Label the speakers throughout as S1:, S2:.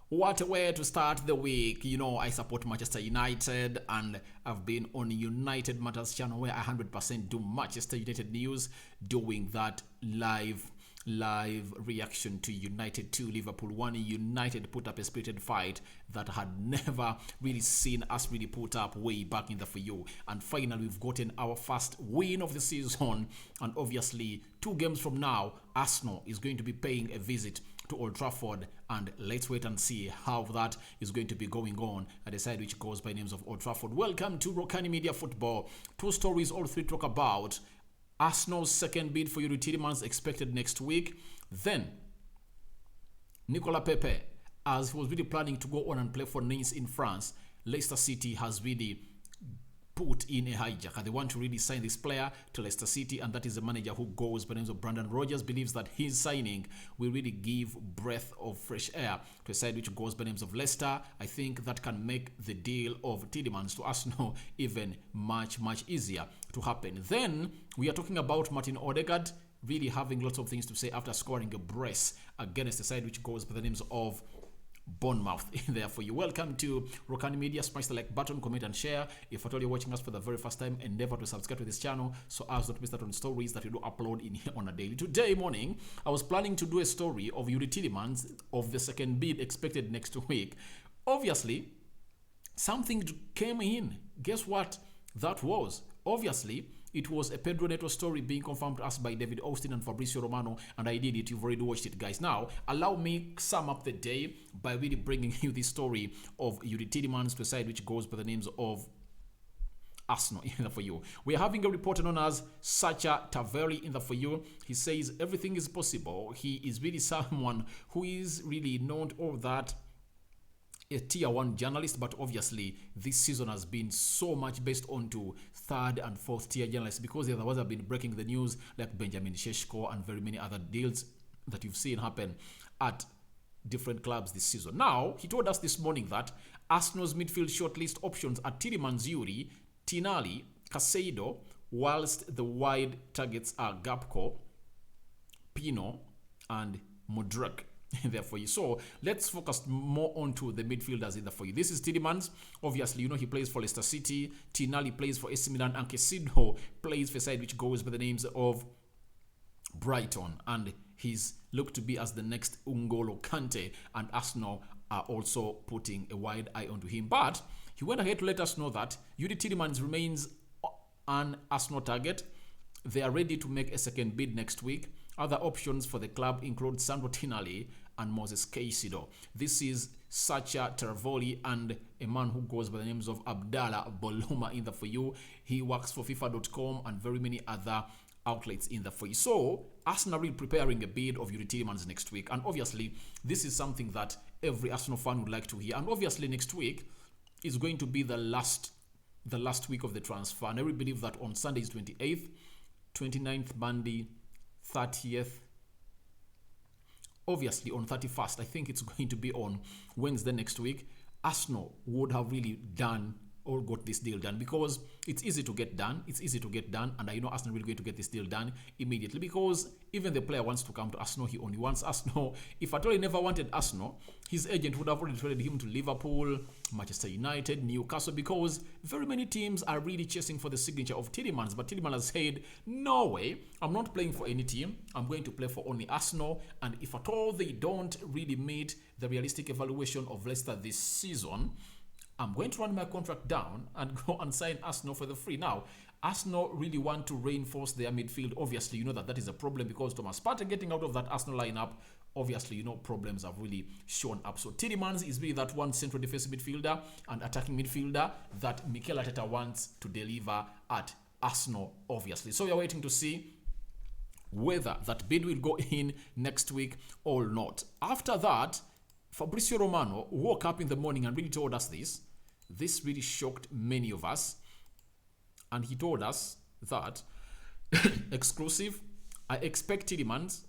S1: What a way to start the week. You know, I support Manchester United and I've been on United Matters channel where I 100% do Manchester United news, doing that live reaction to United 2 Liverpool 1. United put up a spirited fight that had never really seen us really put up way back in the For You. And finally, we've gotten our first win of the season. And obviously, 2 games from now, Arsenal is going to be paying a visit to Old Trafford, and let's wait and see how that is going to be going on at the side which goes by names of Old Trafford. Welcome to Rokani Media Football. 2 stories, all 3 talk about Arsenal's second bid for Youri Tielemans expected next week. Then Pepe, as he was really planning to go on and play for Nice in France, Leicester City has really put in a hijacker. They want to really sign this player to Leicester City, and that is the manager who goes by the name of Brandon Rodgers. Believes that his signing will really give breath of fresh air to a side which goes by the names of Leicester. I think that can make the deal of Tielemans to Arsenal even much easier to happen. Then we are talking about Martin Odegaard really having lots of things to say after scoring a brace against the side which goes by the names of Bournemouth in there for you. Welcome to Rokani Media. Smash the like button, comment and share. If at all you're watching us for the very first time, endeavor to subscribe to this channel so as not to miss out on stories that we do upload in here on a daily. Today morning, I was planning to do a story of Youri Tielemans of the second bid expected next week. Obviously, something came in. Guess what that was? Obviously, it was a Pedro Neto story being confirmed to us by David Austin and Fabrizio Romano, and I did it. You've already watched it, guys. Now, allow me sum up the day by really bringing you the story of Youri Tielemans to a side which goes by the names of Arsenal in the For You. We are having a reporter known as Sacha Taverri in the For You. He says everything is possible. He is really someone who is really known all that a tier 1 journalist, but obviously this season has been so much based on to 3rd and 4th tier journalists, because the other ones have been breaking the news like Benjamin Sheshko and very many other deals that you've seen happen at different clubs this season. Now, he told us this morning that Arsenal's midfield shortlist options are Tielemans, Youri, Tinali, Casado, whilst the wide targets are Gapco, Pino, and Modric. Therefore, so let's focus more onto the midfielders in the For You. This is Tielemans. Obviously, you know he plays for Leicester City. Tinali plays for AC Milan, and Casado plays for a side which goes by the names of Brighton, and he's looked to be as the next N'Golo Kante, and Arsenal are also putting a wide eye onto him. But he went ahead to let us know that Youri Tielemans remains an Arsenal target. They are ready to make a second bid next week. Other options for the club include Sandro Tinali and Moses Caicedo. This is Sacha Taverri, and a man who goes by the names of Abdallah Boloma in the For You. He works for FIFA.com and very many other outlets in the For You. So Arsenal are preparing a bid of Youri Tielemans next week, and obviously this is something that every Arsenal fan would like to hear. And obviously next week is going to be the last week of the transfer, and I really believe that on Sunday is 28th, 29th Monday, 30th, obviously on 31st, I think it's going to be on Wednesday next week, Arsenal would have really done or got this deal done, because it's easy to get done. And I know Arsenal will going to get this deal done immediately, because even the player wants to come to Arsenal. He only wants Arsenal. If at all he never wanted Arsenal, his agent would have already traded him to Liverpool, Manchester United, Newcastle, because very many teams are really chasing for the signature of Tielemans. But Tielemans has said, no way, I'm not playing for any team. I'm going to play for only Arsenal. And if at all they don't really meet the realistic evaluation of Leicester this season, I'm going to run my contract down and go and sign Arsenal for the free. Now, Arsenal really want to reinforce their midfield. Obviously, you know that is a problem, because Thomas Partey getting out of that Arsenal lineup, obviously, you know, problems have really shown up. So Tielemans is really that one central defensive midfielder and attacking midfielder that Mikel Arteta wants to deliver at Arsenal, obviously. So we are waiting to see whether that bid will go in next week or not. After that, Fabrizio Romano woke up in the morning and really told us this. This really shocked many of us. And he told us that, exclusive, I expect Tielemans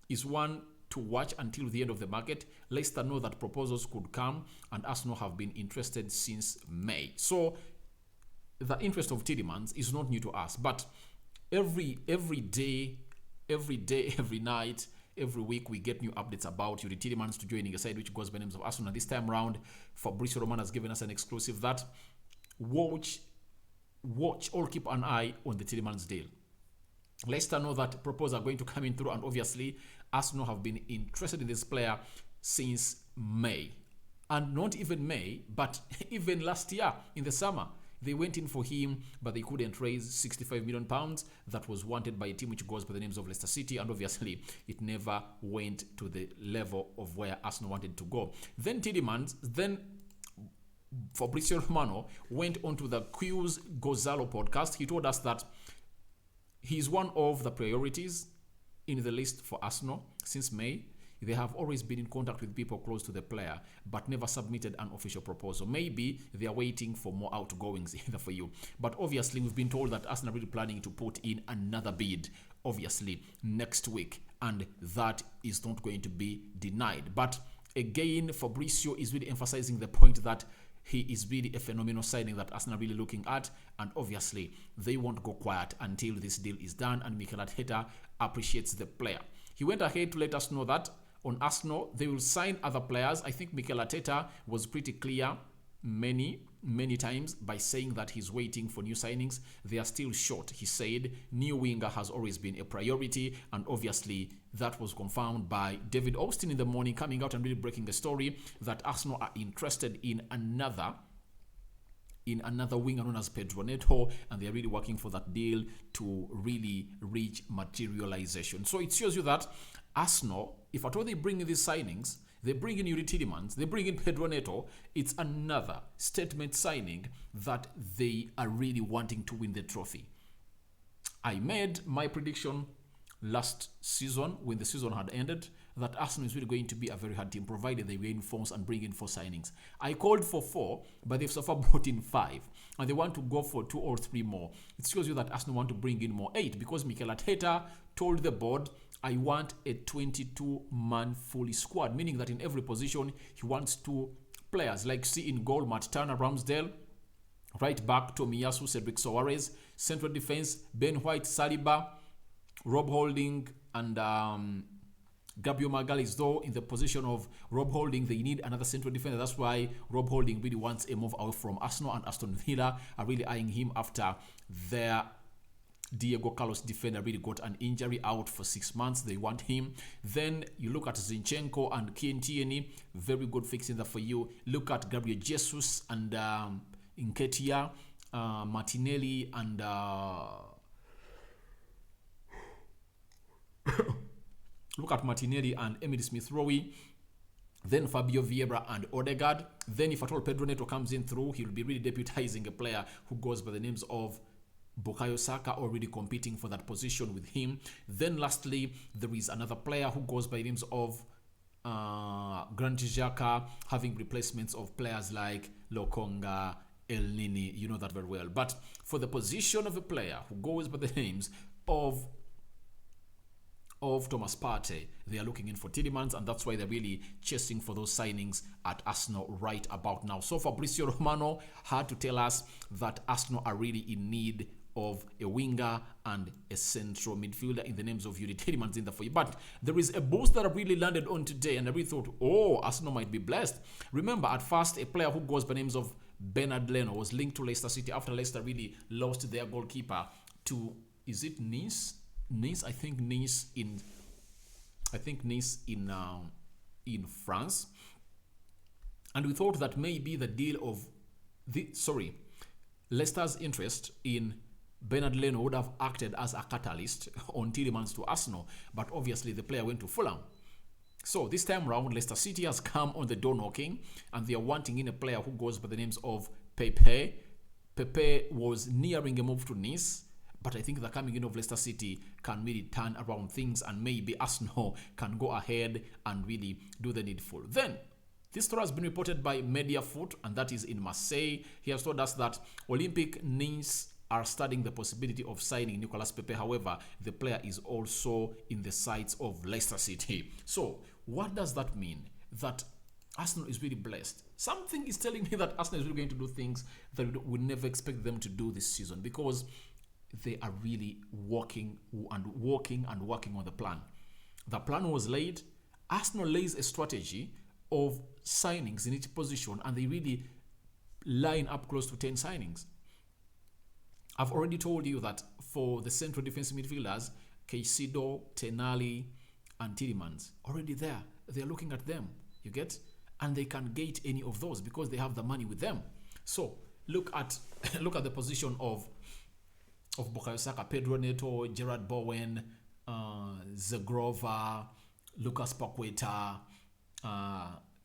S1: is one to watch until the end of the market. Leicester know that proposals could come, and Arsenal have been interested since May. So the interest of Tielemans is not new to us, but every day, every night, Every week we get new updates about Youri Tielemans to joining a side which goes by the names of Arsenal. This time round, Fabrizio Romano has given us an exclusive that watch or keep an eye on the Tielemans deal. Leicester know that proposals are going to come in through, and obviously Arsenal have been interested in this player since May. And not even May, but even last year in the summer. They went in for him, but they couldn't raise £65 million that was wanted by a team which goes by the names of Leicester City, and obviously it never went to the level of where Arsenal wanted to go. Then Fabrizio Romano went on to the Q's Gonzalo podcast. He told us that he's one of the priorities in the list for Arsenal since May. They have always been in contact with people close to the player, but never submitted an official proposal. Maybe they are waiting for more outgoings either for you. But obviously, we've been told that Arsenal are really planning to put in another bid, obviously, next week. And that is not going to be denied. But again, Fabrizio is really emphasizing the point that he is really a phenomenal signing that Arsenal are really looking at. And obviously, they won't go quiet until this deal is done. And Mikel Arteta appreciates the player. He went ahead to let us know that on Arsenal, they will sign other players. I think Mikel Arteta was pretty clear many times by saying that he's waiting for new signings. They are still short. He said new winger has always been a priority, and obviously that was confirmed by David Austin in the morning, coming out and really breaking the story that Arsenal are interested in another winger known as Pedro Neto, and they are really working for that deal to really reach materialization. So it shows you that Arsenal, if at all they bring in these signings, they bring in Youri Tielemans, they bring in Pedro Neto, it's another statement signing that they are really wanting to win the trophy. I made my prediction last season, when the season had ended, that Arsenal is really going to be a very hard team, provided they reinforce and bring in 4 signings. I called for 4, but they've so far brought in 5, and they want to go for 2 or 3 more. It shows you that Arsenal want to bring in more 8, because Mikel Arteta told the board, I want a 22-man fully squad, meaning that in every position, he wants 2 players, like see in goal, Matt Turner, Ramsdale, right back, Tomiyasu, Cedric Soares, central defense, Ben White, Saliba, Rob Holding, and Gabriel Magalhaes. Though in the position of Rob Holding, they need another central defender. That's why Rob Holding really wants a move away from Arsenal, and Aston Villa are really eyeing him after their Diego Carlos defender really got an injury, out for 6 months. They want him. Then you look at Zinchenko and Kieran Tierney, very good fixing there for you. Look at Gabriel Jesus and Nketiah, Martinelli and look at Martinelli and Emile Smith-Rowe. Then Fabio Vieira and Odegaard. Then if at all Pedro Neto comes in through, he'll be really deputizing a player who goes by the names of Bukayo Saka, already competing for that position with him. Then lastly, there is another player who goes by the names of Granit Xhaka, having replacements of players like Lokonga, El Nini, you know that very well. But for the position of a player who goes by the names of Thomas Partey, they are looking in for Tielemans, and that's why they're really chasing for those signings at Arsenal right about now. So Fabrizio Romano had to tell us that Arsenal are really in need of a winger and a central midfielder in the names of Youri Tielemans in the for you. But there is a boost that I really landed on today, and I really thought, oh, Arsenal might be blessed. Remember, at first, a player who goes by the names of Bernard Leno was linked to Leicester City after Leicester really lost their goalkeeper to, is it Nice? I think Nice in France. And we thought that maybe the deal of Leicester's interest in Bernard Leno would have acted as a catalyst on Tielemans to Arsenal, but obviously the player went to Fulham. So this time round, Leicester City has come on the door knocking, and they are wanting in a player who goes by the names of Pepe. Pepe was nearing a move to Nice, but I think the coming in of Leicester City can really turn around things, and maybe Arsenal can go ahead and really do the needful. Then, this story has been reported by Mediafoot, and that is in Marseille. He has told us that Olympique Nice are studying the possibility of signing Nicolas Pepe. However, the player is also in the sights of Leicester City. So, what does that mean? That Arsenal is really blessed. Something is telling me that Arsenal is really going to do things that we would never expect them to do this season, because they are really working on the plan. The plan was laid. Arsenal lays a strategy of signings in each position, and they really line up close to 10 signings. I've already told you that for the central defensive midfielders, Caicedo, Tenali, and Tielemans, already there. They're looking at them, you get? And they can get any of those because they have the money with them. So look at the position of Bukayo Saka, Pedro Neto, Gerard Bowen, Zagrova, Lucas Paqueta,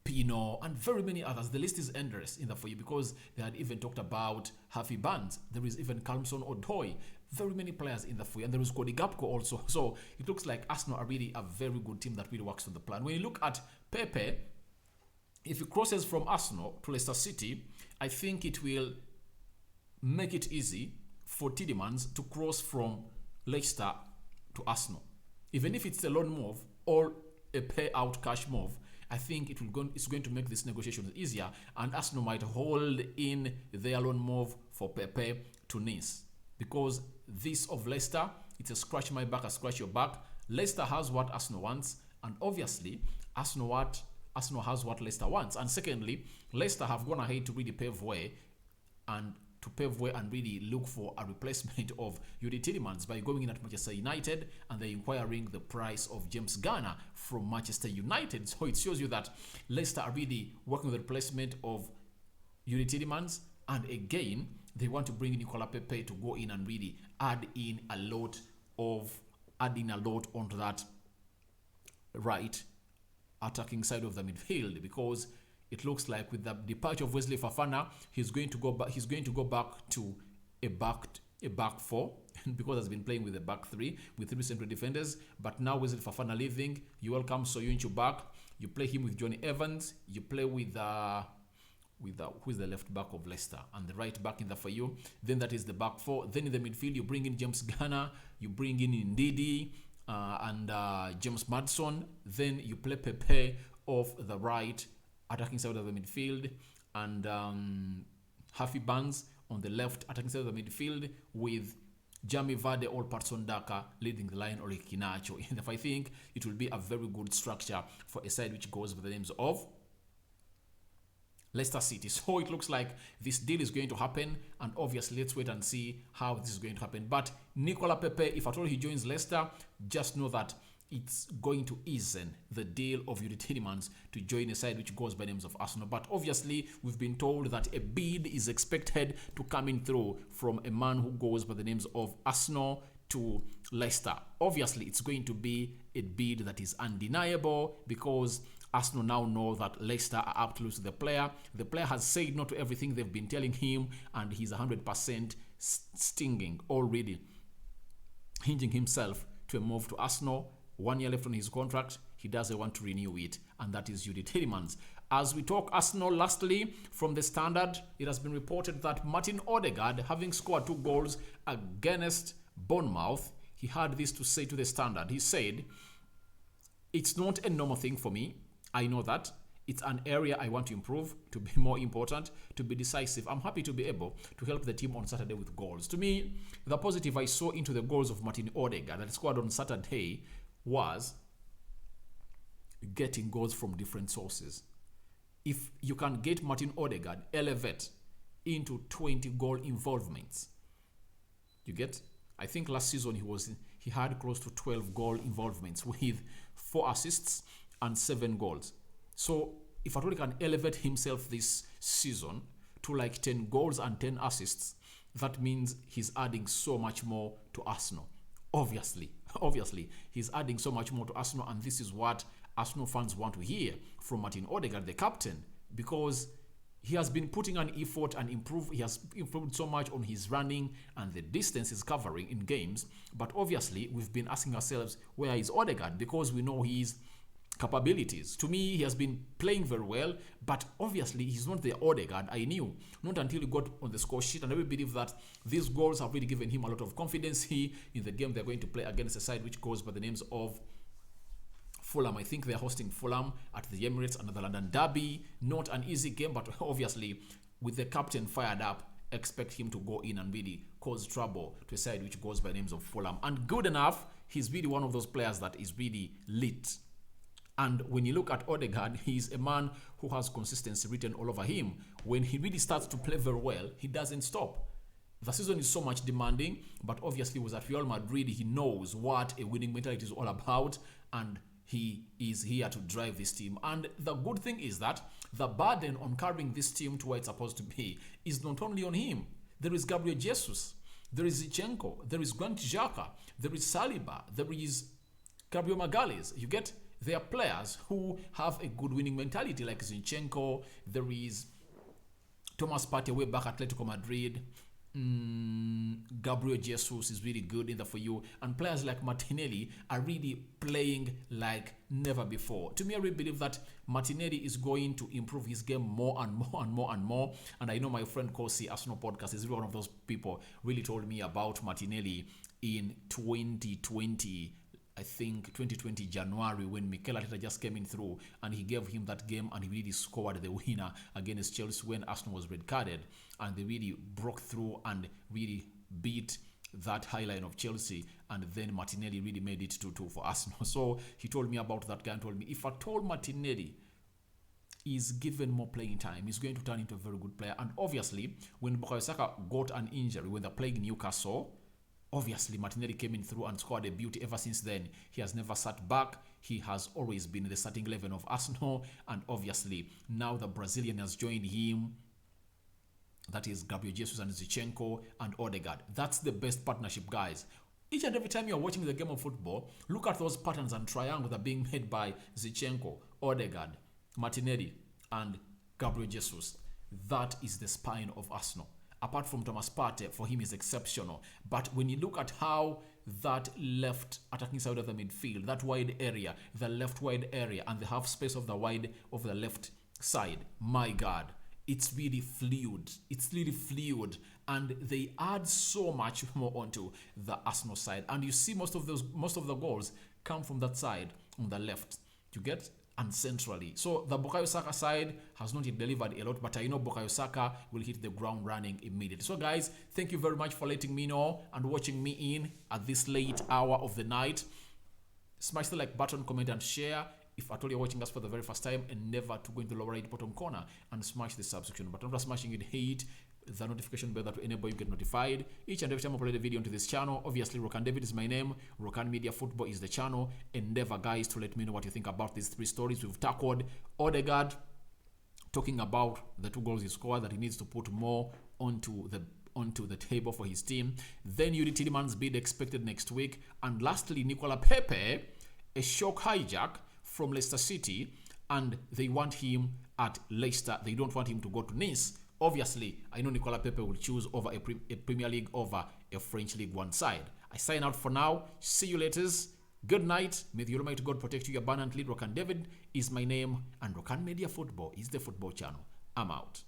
S1: Pino, and very many others. The list is endless in the for you because they had even talked about Harvey Barnes. There is even Calmson Odoi. Very many players in the for you. And there is Cody Gakpo also. So it looks like Arsenal are really a very good team that really works on the plan. When you look at Pepe, if he crosses from Arsenal to Leicester City, I think it will make it easy for Tielemans to cross from Leicester to Arsenal. Even if it's a loan move or a payout cash move, I think it's going to make this negotiation easier, and Arsenal might hold in their loan move for Pepe to Nice. Because this of Leicester, it's a scratch my back, a scratch your back. Leicester has what Arsenal wants, and obviously Arsenal has what Leicester wants. And secondly, Leicester have gone ahead to really pave way and really look for a replacement of Youri Tielemans by going in at Manchester United, and they're inquiring the price of James Garner from Manchester United. So it shows you that Leicester are really working with the replacement of Youri Tielemans, and again, they want to bring in Nicola Pepe to go in and really add in a lot onto that right attacking side of the midfield, because it looks like with the departure of Wesley Fofana, he's going to go back to a back four because he's been playing with a back three with 3 central defenders. But now Wesley Fofana leaving, you welcome Soyuncu back. You play him with Johnny Evans. You play with who's the left back of Leicester and the right back in the for you. Then that is the back four. Then in the midfield, you bring in James Garner. You bring in Ndidi and James Maddison. Then you play Pepe off the right attacking side of the midfield, and Harvey Barnes on the left attacking side of the midfield with Jamie Vardy or Patson Daka leading the line, or Kinacho. And if I think it will be a very good structure for a side which goes by the names of Leicester City. So it looks like this deal is going to happen, and obviously let's wait and see how this is going to happen. But Nicola Pepe, if at all he joins Leicester, just know that it's going to ease the deal of Youri Tielemans to join a side which goes by names of Arsenal. But obviously, we've been told that a bid is expected to come in through from a man who goes by the names of Arsenal to Leicester. Obviously, it's going to be a bid that is undeniable because Arsenal now know that Leicester are up to lose to the player. The player has said no to everything they've been telling him, and he's 100% stinging already, hinging himself to a move to Arsenal. 1 year left on his contract. He doesn't want to renew it, and that is Youri Tielemans. As we talk Arsenal, lastly, from the Standard, it has been reported that Martin Odegaard, having scored 2 goals against Bournemouth, he had this to say to the Standard. He said, "It's not a normal thing for me. I know that. It's an area I want to improve, to be more important, to be decisive. I'm happy to be able to help the team on Saturday with goals." To me, the positive I saw into the goals of Martin Odegaard that scored on Saturday was getting goals from different sources. If you can get Martin Odegaard elevate into 20 goal involvements, you get, I think last season he had close to 12 goal involvements with 4 assists and 7 goals. So if at all he can elevate himself this season to like 10 goals and 10 assists, that means he's adding so much more to Arsenal. Obviously, he's adding so much more to Arsenal, and this is what Arsenal fans want to hear from Martin Odegaard, the captain, because he has been putting an effort and he has improved so much on his running and the distance he's covering in games. But obviously, we've been asking ourselves, where is Odegaard? Because we know his capabilities. To me, he has been playing very well, but obviously he's not the Odegaard I knew. Not until he got on the score sheet, and I really believe that these goals have really given him a lot of confidence in the game they're going to play against a side which goes by the names of Fulham. I think they're hosting Fulham at the Emirates, another London derby. Not an easy game, but obviously with the captain fired up, expect him to go in and really cause trouble to a side which goes by the names of Fulham. And good enough, he's really one of those players that is really lit. And when you look at Odegaard, he's a man who has consistency written all over him. When he really starts to play very well, he doesn't stop. The season is so much demanding, but obviously was at Real Madrid, he knows what a winning mentality is all about, and he is here to drive this team. And the good thing is that the burden on carrying this team to where it's supposed to be is not only on him. There is Gabriel Jesus, there is Zinchenko, there is Granit Xhaka, there is Saliba, there is Gabriel Magalhaes. You get, there are players who have a good winning mentality like Zinchenko, there is Thomas Partey way back at Atletico Madrid, Gabriel Jesus is really good in there for you, and players like Martinelli are really playing like never before. To me, I really believe that Martinelli is going to improve his game more and more and more and more. And I know my friend Kosi Arsenal podcast is one of those people really told me about Martinelli in 2020. I think 2020 January, when Mikel Arteta just came in through and he gave him that game and he really scored the winner against Chelsea when Arsenal was red carded, and they really broke through and really beat that high line of Chelsea, and then Martinelli really made it 2-2 for Arsenal. So he told me about that guy and told me if at all Martinelli is given more playing time, he's going to turn into a very good player. And obviously when Bukayo Saka got an injury when they're playing Newcastle, obviously Martinelli came in through and scored a beauty. Ever since then, he has never sat back. He has always been in the starting 11 of Arsenal. And obviously, now the Brazilian has joined him. That is Gabriel Jesus and Zinchenko and Odegaard. That's the best partnership, guys. Each and every time you're watching the game of football, look at those patterns and triangles that are being made by Zinchenko, Odegaard, Martinelli, and Gabriel Jesus. That is the spine of Arsenal. Apart from Thomas Partey, for him is exceptional. But when you look at how that left attacking side of the midfield, that wide area, the left wide area, and the half space of the wide of the left side, my God, it's really fluid. It's really fluid, and they add so much more onto the Arsenal side. And you see most of the goals come from that side on the left. You get? And centrally. So the Bukayo Saka side has not yet delivered a lot, but I know Bukayo Saka will hit the ground running immediately. So guys, thank you very much for letting me know and watching me in at this late hour of the night. Smash the like button, comment and share. If at all you're watching us for the very first time, and never to go into the lower right bottom corner and smash the subscription button. After smashing it, hit the notification bell that will enable you get notified each and every time I upload a video onto this channel. Obviously, Rokani David is my name. Rokani Media Football is the channel. Endeavor, guys, to let me know what you think about these three stories. We've tackled Odegaard, talking about the 2 goals he scored, that he needs to put more onto the table for his team. Then Youri Tielemans bid expected next week. And lastly, Pepe, a shock hijack from Leicester City, and they want him at Leicester. They don't want him to go to Nice. Obviously, I know Pepe will choose over a Premier League over a French League One side. I sign out for now. See you later. Good night. May the Almighty God protect you abundantly. Rokani David is my name, and Rokani Media Football is the football channel. I'm out.